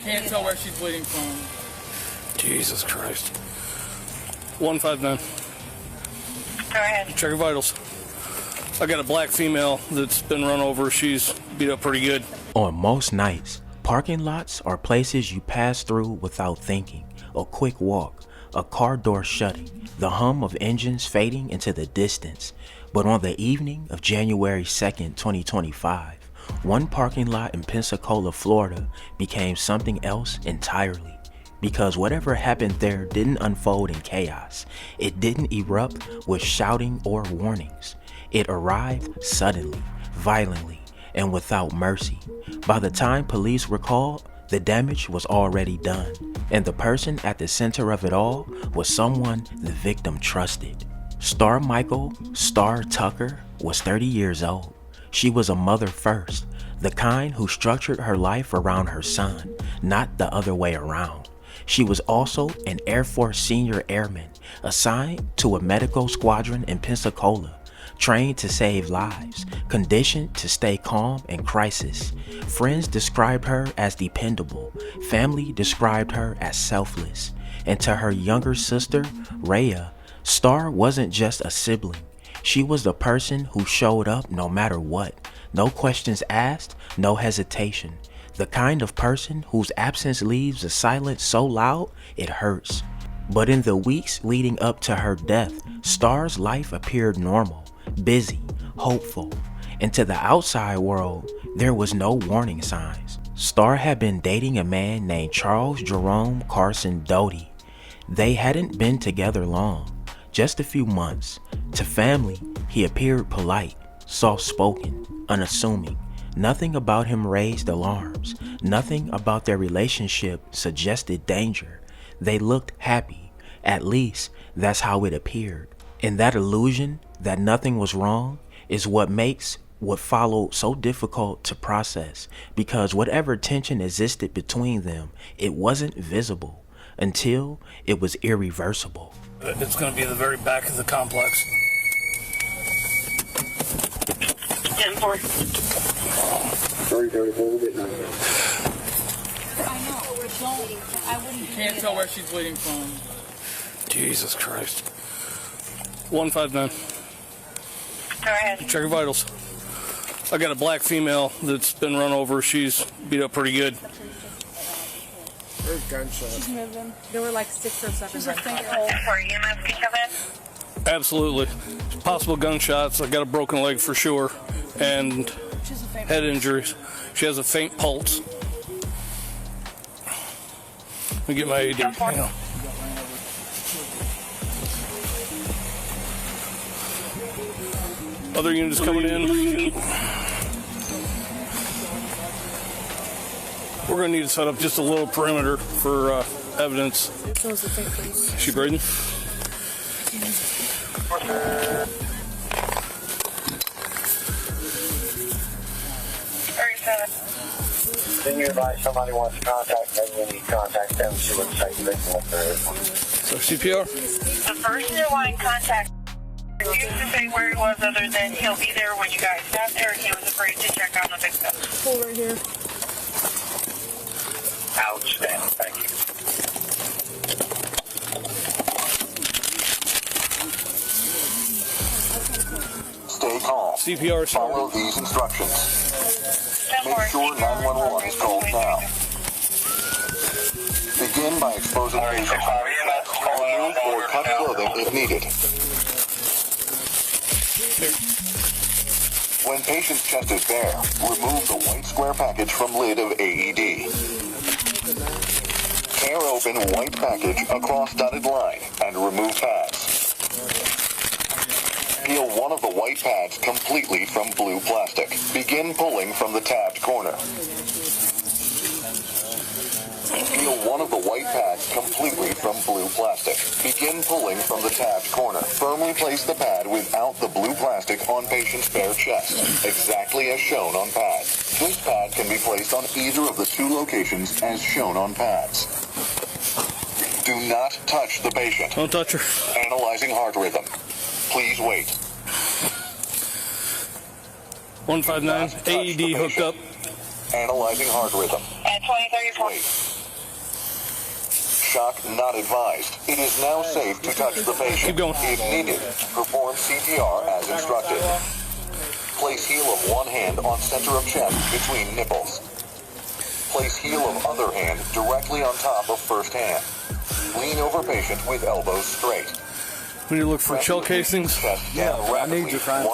Can't tell where she's bleeding from. Jesus Christ. 159. Go ahead. Check your vitals. I got a black female that's been run over. She's beat up pretty good. On most nights, parking lots are places you pass through without thinking. A quick walk, a car door shutting, the hum of engines fading into the distance. But on the evening of January 2nd, 2025, one parking lot in Pensacola, Florida became something else entirely. Because whatever happened there didn't unfold in chaos. It didn't erupt with shouting or warnings. It arrived suddenly, violently, and without mercy. By the time police were called, the damage was already done, and the person at the center of it all was someone the victim trusted. Starmichael Star Tucker was 30 years old. She was a mother first, the kind who structured her life around her son, not the other way around. She was also an Air Force Senior Airman, assigned to a medical squadron in Pensacola, trained to save lives, conditioned to stay calm in crisis. Friends described her as dependable, family described her as selfless, and to her younger sister, Rhea, Star wasn't just a sibling. She was the person who showed up no matter what, no questions asked, no hesitation. The kind of person whose absence leaves a silence so loud it hurts. But in the weeks leading up to her death, Star's life appeared normal, busy, hopeful, and to the outside world, there was no warning signs. Star had been dating a man named Charles Jerome Carson Doty. They hadn't been together long, just a few months. To family, he appeared polite, soft-spoken, unassuming. Nothing about him raised alarms. Nothing about their relationship suggested danger. They looked happy. At least, that's how it appeared. And that illusion that nothing was wrong is what makes what followed so difficult to process, because whatever tension existed between them, it wasn't visible until it was irreversible. It's going to be the very back of the complex. 10-4. I know. Can't tell where she's bleeding from. Jesus Christ. 159. Go ahead. Check your vitals. I got a black female that's been run over. She's beat up pretty good. There's gunshots. She's moving. There were like 6 or 7 gunshots. For EMS, can you come in? Absolutely. Possible gunshots. I got a broken leg for sure. And head injuries. She has a faint pulse. Let me get my AD. Hang on. Other units coming in. We're going to need to set up just a little perimeter for evidence. Is she breathing? Then you advise somebody wants to contact them, when you contact them, she looks like they can look there. So CPR? The person you want in contact refused to say where he was other than he'll be there when you guys got there, and he was afraid to check on the victim. Pull right here. Outstanding, thank you. Stay calm. CPR, sir. Follow these instructions. Make sure 911 is called now. Begin by exposing patients. Remove or cut clothing if needed. When patient's chest is bare, remove the white square package from lid of AED. Tear open white package across dotted line and remove pads. Peel one of the white pads completely from blue plastic. Begin pulling from the tabbed corner. Peel one of the white pads completely from blue plastic. Begin pulling from the tabbed corner. Firmly place the pad without the blue plastic on patient's bare chest, exactly as shown on pad. This pad can be placed on either of the 2 locations as shown on pads. Do not touch the patient. Don't touch her. Analyzing heart rhythm. Please wait. 159, AED hooked up. Analyzing heart rhythm. At 2034. Wait. Shock not advised. It is now safe to touch the patient. Keep going. If needed, perform CPR as instructed. Place heel of one hand on center of chest between nipples. Place heel of other hand directly on top of first hand. Lean over patient with elbows straight. We need to look for shell casings. Yeah, I need your friend.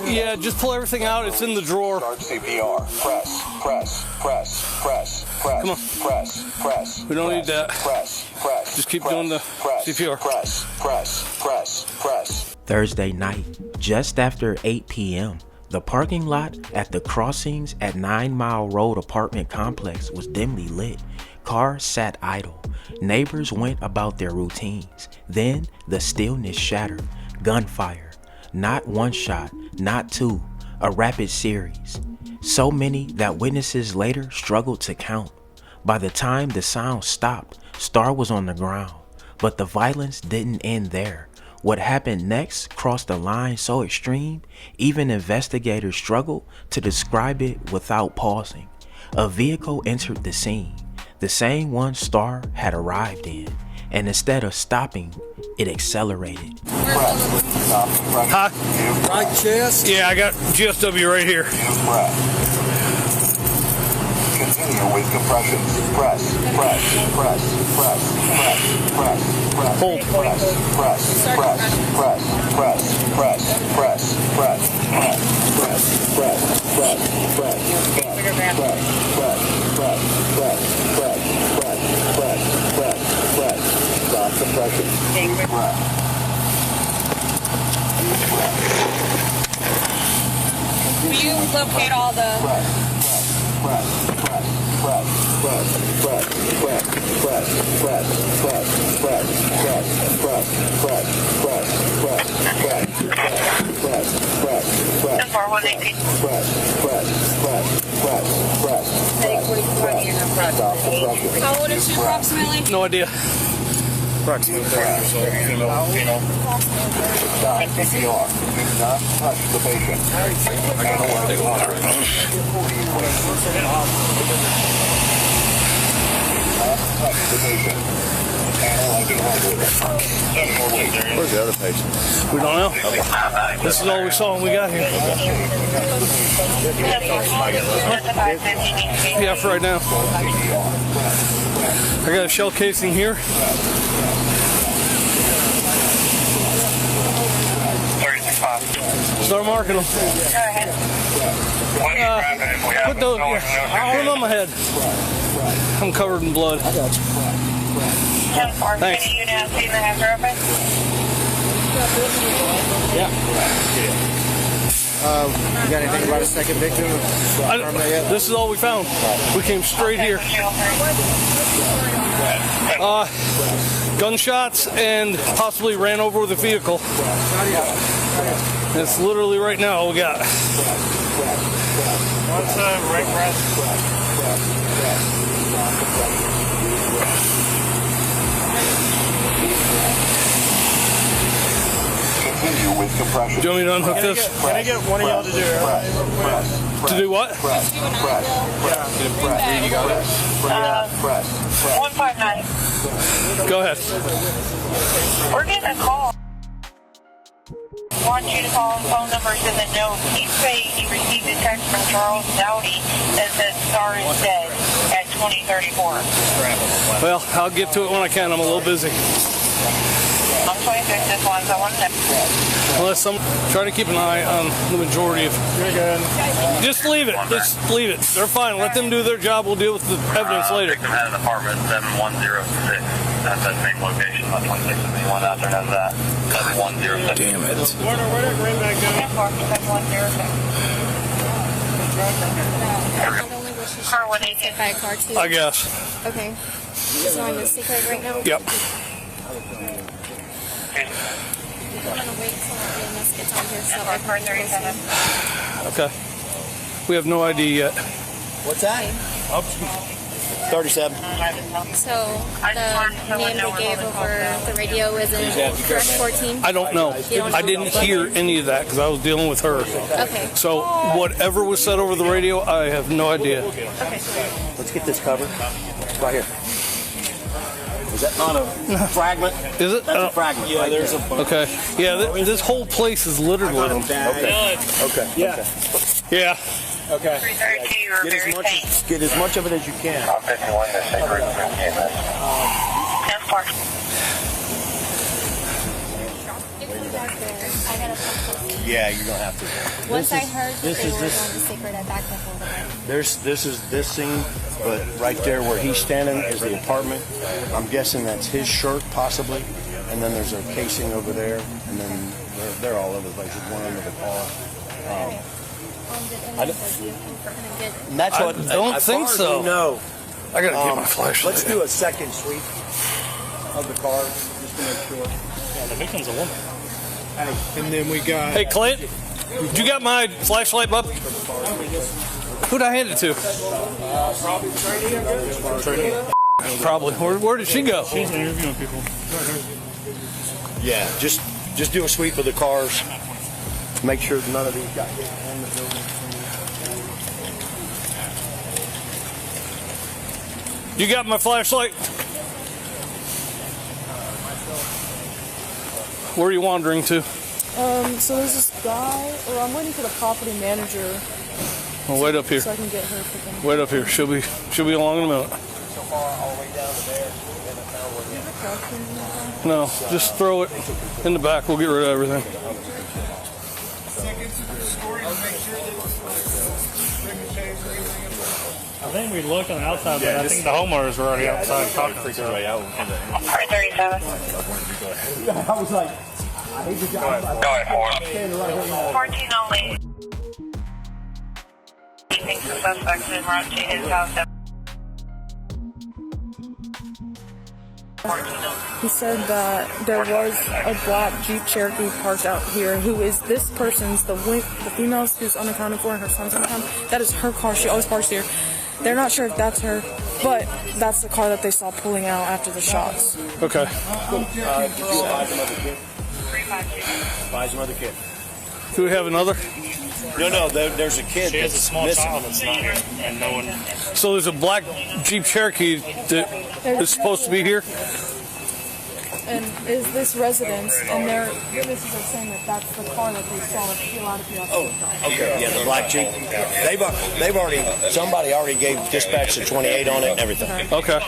Yeah, just pull everything out. It's in the drawer. Start CPR. Press, press, press, press, press. Come on. Press, press. We don't need that. Press, press. Just keep doing the CPR. Press, press, press, press. Thursday night, just after 8 p.m., the parking lot at the Crossings at 9 Mile Road apartment complex was dimly lit. Cars sat idle. Neighbors went about their routines. Then the stillness shattered. Gunfire. Not one shot, not two, a rapid series. So many that witnesses later struggled to count. By the time the sound stopped, Star was on the ground. But the violence didn't end there. What happened next crossed a line so extreme, even investigators struggled to describe it without pausing. A vehicle entered the scene, the same one Star had arrived in, and instead of stopping, it accelerated. Huh? Right chest. Yeah, I got GSW right here. Continue with compressions. Press, press, press, press, press, press, press. Hold. Press, press, press, press, press, press, press, press, press, press, press, press, press, press. Stop compression. Deep breath. Will you locate all the... How old is she approximately? No idea. Approximately 30 years old. Female. Stop CPR. Do not touch the patient. Touch the patient. Where's the other patient? We don't know. This is all we saw when we got here. Yeah, for right now. I got a shell casing here. Start marking them. Put those, put them on my head. I'm covered in blood. Thanks. You now see the hazard open? Yeah. You got anything about a second victim? This is all we found. We came straight here. Gunshots and possibly ran over with a vehicle. It's literally right now all we got. What's right press? Continue with compression. Do you want me to unhook this? Can I get one of y'all to do it? To do what? Press. You got it. 159. Go ahead. We're getting a call. I want you to call the phone numbers in the note. He say he received a text from Charles Dowdy that said Star is dead at 2034. Well, I'll get to it when I can. I'm a little busy. I'm 26, this one, so I want to Unless I'm trying to keep an eye on the majority of. You're good. Just leave it. Just leave it. They're fine. Let them do their job. We'll deal with the evidence later. Victim had an apartment 7106 at that same location. About 26 if anyone out there knows that. 7106. Damn it. Where did Greenback go? 7106. Car 118. By a car too? I guess. Okay. Is on the secret right now? Yep. I'm gonna wait till EMS gets on here so I Car 37. Okay. We have no ID yet. What's that? 37. So the name they gave over the radio is in Direct 14? I don't know. I didn't hear any of that because I was dealing with her. Okay. So whatever was said over the radio, I have no idea. Okay. Let's get this covered. Right here. Is that not a fragment? Is it? That's a fragment. Yeah, right there's a bunch. Okay. Yeah, this whole place is littered with them. Okay. Okay. Yeah. Yeah. Okay. 332, you're very faint. Get as much of it as you can. I'm 51, this is group 15. 10-4. Yeah, you're gonna have to. Once I heard that they were going to secret, I backed up a little bit. This is this scene, but right there where he's standing is the apartment. I'm guessing that's his shirt, possibly. And then there's a casing over there, and then they're all over the place. There's one under the car. And that's what. I don't think so. No. I gotta get my flashlight. Let's do a second sweep of the car just to make sure. Yeah, the victim's a woman. Hey, and then we got. Hey, Clint, you got my flashlight, bub? Who'd I hand it to? Probably. Where did she go? She's interviewing people. Yeah, just do a sweep of the cars. Make sure none of these got hit in the building. You got my flashlight? Where are you wandering to? So there's this guy, or I'm waiting for the property manager. Oh, wait up here. So I can get her freaking. Wait up here. She'll be along in a minute. So far, all the way down to there. No, just throw it in the back. We'll get rid of everything. I think we looked on the outside, but I think the homeowners were already outside talking to each other. 337. I was like, I hate the guy. Go ahead, 14 only. He thinks the suspect's en route to his house. He said that there was a black Jeep Cherokee parked out here. Who is this person's? The female who's unaccounted for and her son's unaccounted. That is her car. She always parks here. They're not sure if that's her, but that's the car that they saw pulling out after the shots. Okay. Buy some other kid. Do we have another? No, there's a kid. She has a that's small missing. child that's not here, and no one. So there's a black Jeep Cherokee that is supposed to be here? And is this residence, and their witnesses are saying that that's the car that they saw peel out of here. Oh, okay. Yeah, the black Jeep. Somebody already gave dispatch the 28 on it and everything. Okay.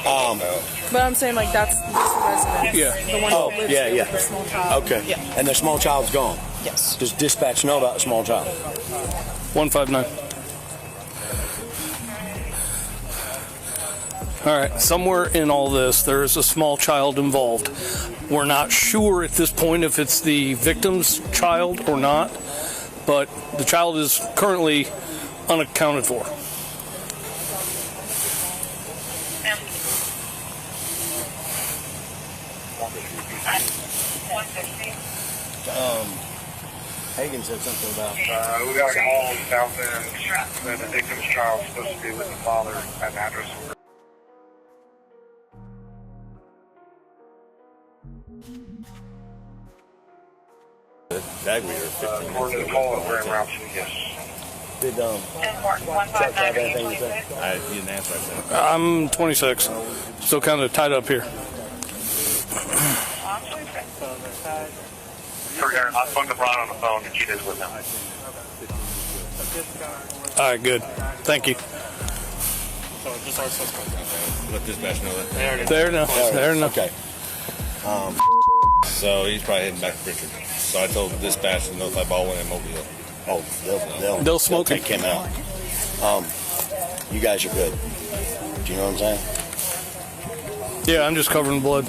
But I'm saying like that's this residence. Yeah. The one that lives here with the small child. Okay. Yeah. And the small child's gone. Yes. Does dispatch know about the small child? 159. All right, somewhere in all this, there is a small child involved. We're not sure at this point if it's the victim's child or not, but the child is currently unaccounted for. Hagen said something about. We got a call south end that the victim's child is supposed to be with the father at an address. Dagweed or 15 Or the call over en route to, yes. Did Chuck have anything to say? He didn't answer, I said. I'm 26, still kind of tied up here. I spoke to Brian on the phone, and she is with him. All right, good. Thank you. So just our suspect. Let dispatch know that. There enough. There enough. Okay. So he's probably heading back to Richard. So I told dispatch to notify Baldwin and Mobile. Oh, They'll smoke take him out. You guys are good. Do you know what I'm saying? Yeah, I'm just covering blood,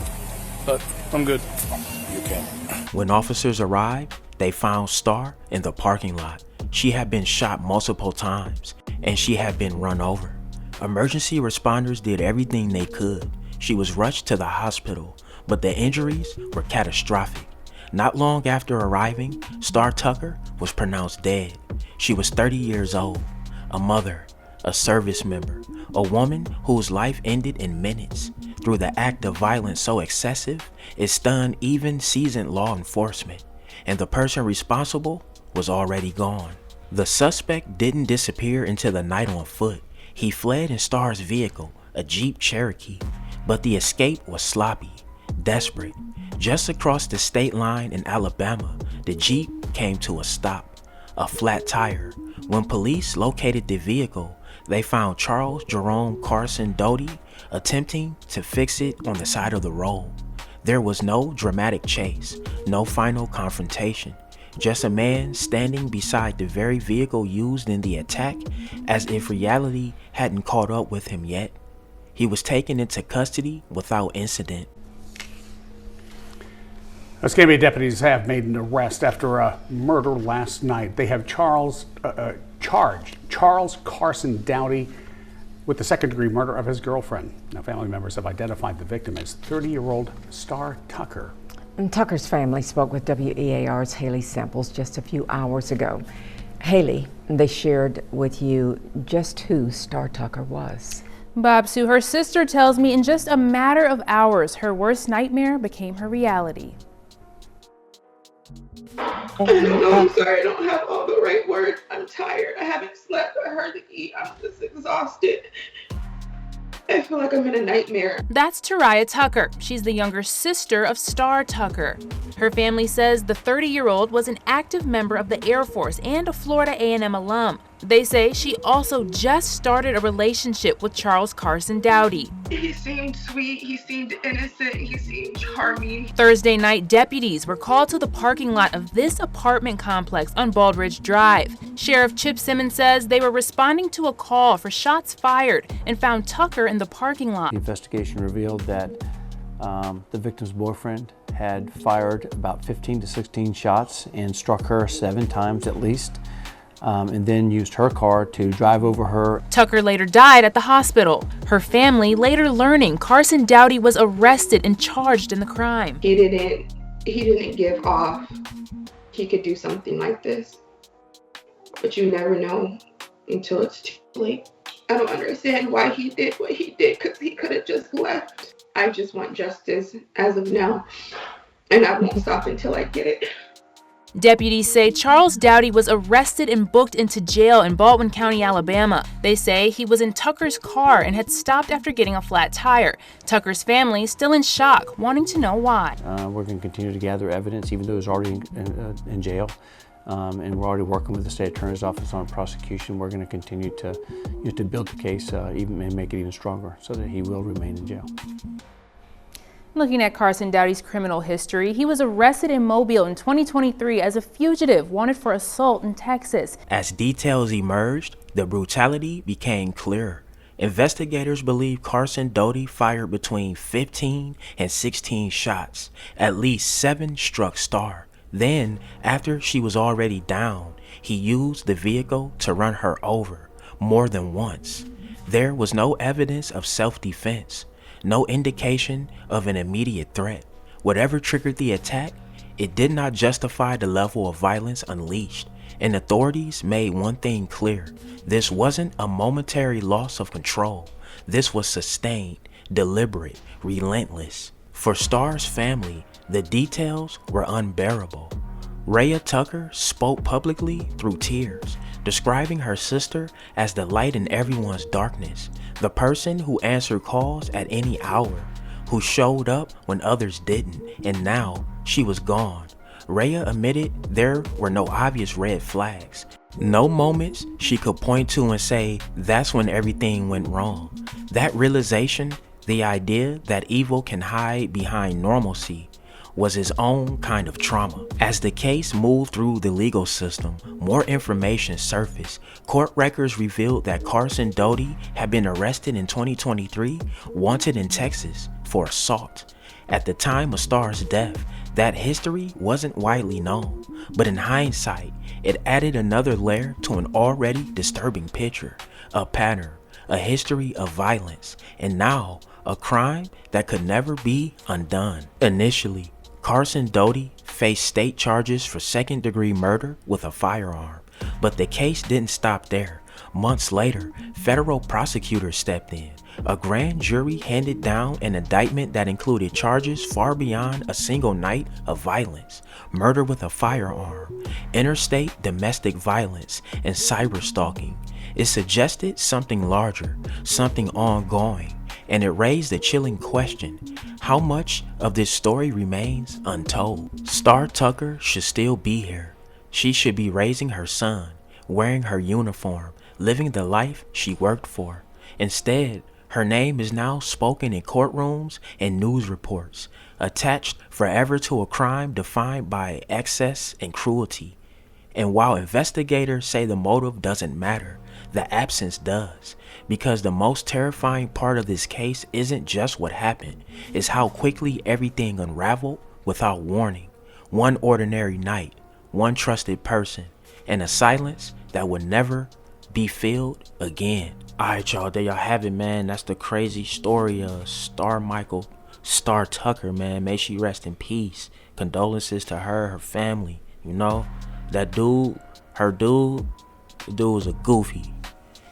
but I'm good. You can. When officers arrived, they found Star in the parking lot. She had been shot multiple times, and she had been run over. Emergency responders did everything they could. She was rushed to the hospital, but the injuries were catastrophic. Not long after arriving, Star Tucker was pronounced dead. She was 30 years old, a mother, a service member, a woman whose life ended in minutes through the act of violence so excessive it stunned even seasoned law enforcement, and the person responsible was already gone. The suspect didn't disappear into the night on foot. He fled in Starr's vehicle, a Jeep Cherokee, but the escape was sloppy, desperate. Just across the state line in Alabama, the Jeep came to a stop, a flat tire. When police located the vehicle, they found Charles Jerome Carson Doty attempting to fix it on the side of the road. There was no dramatic chase, no final confrontation, just a man standing beside the very vehicle used in the attack, as if reality hadn't caught up with him yet. He was taken into custody without incident. Escambia deputies have made an arrest after a murder last night. They have charged Charles Carson Dowdy with the second-degree murder of his girlfriend. Now, family members have identified the victim as 30-year-old Star Tucker. And Tucker's family spoke with WEAR's Haley Samples just a few hours ago. Haley, they shared with you just who Star Tucker was. Bob Sue, her sister tells me in just a matter of hours, her worst nightmare became her reality. I don't know, I'm sorry, I don't have all the right words. I'm tired. I haven't slept. I hardly eat. I'm just exhausted. I feel like I'm in a nightmare. That's Tariah Tucker. She's the younger sister of Star Tucker. Her family says the 30-year-old was an active member of the Air Force and a Florida A&M alum. They say she also just started a relationship with Charles Carson Dowdy. He seemed sweet, he seemed innocent, he seemed charming. Thursday night, deputies were called to the parking lot of this apartment complex on Baldridge Drive. Sheriff Chip Simmons says they were responding to a call for shots fired and found Tucker in the parking lot. The investigation revealed that the victim's boyfriend had fired about 15 to 16 shots and struck her 7 times at least. And then used her car to drive over her. Tucker later died at the hospital. Her family later learning Carson Dowdy was arrested and charged in the crime. He didn't give off he could do something like this. But you never know until it's too late. I don't understand why he did what he did, because he could have just left. I just want justice as of now, and I won't stop until I get it. Deputies say Charles Dowdy was arrested and booked into jail in Baldwin County, Alabama. They say he was in Tucker's car and had stopped after getting a flat tire. Tucker's family still in shock, wanting to know why. We're going to continue to gather evidence, even though he's already in jail. And we're already working with the state attorney's office on prosecution. We're going to continue to build the case even and make it even stronger so that he will remain in jail. Looking at Carson Dowdy's criminal history, he was arrested in Mobile in 2023 as a fugitive wanted for assault in Texas. As details emerged, the brutality became clearer. Investigators believe Carson Dowdy fired between 15 and 16 shots. At least 7 struck Star. Then, after she was already down, he used the vehicle to run her over more than once. There was no evidence of self-defense. No indication of an immediate threat. Whatever triggered the attack, it did not justify the level of violence unleashed, and authorities made one thing clear. This wasn't a momentary loss of control. This was sustained, deliberate, relentless. For Star's family, the details were unbearable. Rhea Tucker spoke publicly through tears, describing her sister as the light in everyone's darkness, the person who answered calls at any hour, who showed up when others didn't, and now she was gone. Rhea admitted there were no obvious red flags, no moments she could point to and say, that's when everything went wrong. That realization, the idea that evil can hide behind normalcy, was his own kind of trauma. As the case moved through the legal system, more information surfaced. Court records revealed that Carson Dowdy had been arrested in 2023, wanted in Texas for assault. At the time of Star's death, that history wasn't widely known, but in hindsight, it added another layer to an already disturbing picture, a pattern, a history of violence, and now a crime that could never be undone. Initially, Carson Dowdy faced state charges for second-degree murder with a firearm, but the case didn't stop there. Months later, federal prosecutors stepped in. A grand jury handed down an indictment that included charges far beyond a single night of violence: murder with a firearm, interstate domestic violence, and cyberstalking. It suggested something larger, something ongoing, and it raised the chilling question: how much of this story remains untold? Star Tucker should still be here. She should be raising her son, wearing her uniform, living the life she worked for. Instead, her name is now spoken in courtrooms and news reports, attached forever to a crime defined by excess and cruelty. And while investigators say the motive doesn't matter, the absence does. Because the most terrifying part of this case isn't just what happened, it's how quickly everything unraveled without warning. One ordinary night, one trusted person, and a silence that would never be filled again. Alright, y'all, there y'all have it, man. That's the crazy story of Starmichael, Star Tucker, man. May she rest in peace. Condolences to her family. You know, that dude, the dude was a goofy.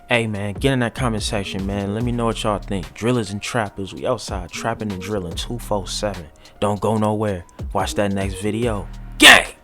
Hey, man, get in that comment section, man. Let me know what y'all think. Drillers and trappers, we outside trapping and drilling 247. Don't go nowhere. Watch that next video. Gang!